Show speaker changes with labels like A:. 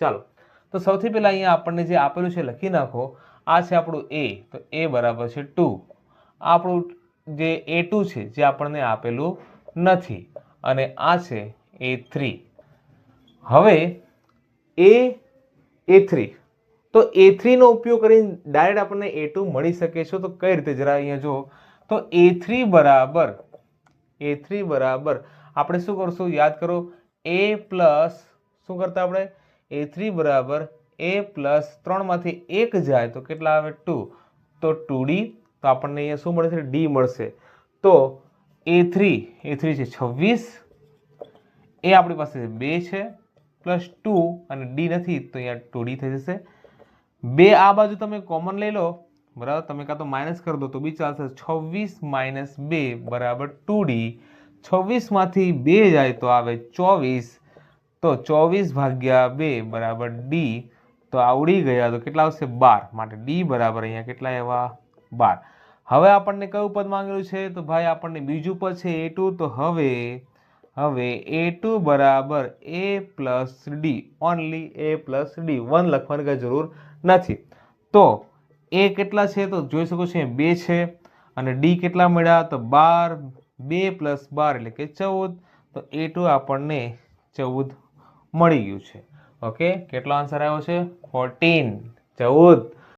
A: ચાલો, તો સૌથી પહેલા અહીંયા આપણને જે આપેલું છે લખી નાખો. આ છે આપણું એ, તો એ બરાબર છે 2. આ આપણું જે A2 છે જે આપણને આપેલું નથી, અને આ છે A3. હવે A3, તો A3 નો ઉપયોગ કરીને ડાયરેક્ટ આપણને A2 મળી શકે છે. તો કઈ રીતે, જરા અહીંયા જો. તો A3 બરાબર આપણે શું કરશું, યાદ કરો. A પ્લસ શું કરતા આપણે, A3 બરાબર A પ્લસ 3 માંથી 1 જાય તો કેટલા આવે 2, તો 2D. તો આપણને અહીંયા શું મળશે, D મળશે. તો A3 છે 26, એ આપણી પાસે 2 છે પ્લસ 2 અને D નથી તો અહીંયા 2D થઈ જશે. 2 આ બાજુ તમે કોમન લઈ લો, બરાબર, તમે કાં તો માઇનસ કરી દો તો બી ચાલશે. 26 માઇનસ 2 બરાબર 2D. 26 માંથી 2 જાય તો આવે 24, તો 24 ભાગ્યા 2 બરાબર D. તો આવડી ગયા તો કેટલા આવશે 12, માટે D બરાબર અહીંયા કેટલા આવ્યા 12. હવે આપણને કયું પદ માંગેલું છે, તો ભાઈ આપણને બીજું પદ છે A2. તો હવે A2 બરાબર A plus D, only A plus D, 1 લખવાની કઈ જરૂર નથી. તો A કેટલા છે તો જોઈ શકો છો 2 છે, અને D કેટલા મળ્યા તો 12, 2 પ્લસ 12 એટલે કે 14. તો A2 આપણને 14 મળી ગયું છે. ઓકે, કેટલો આન્સર આવ્યો છે 14, 14.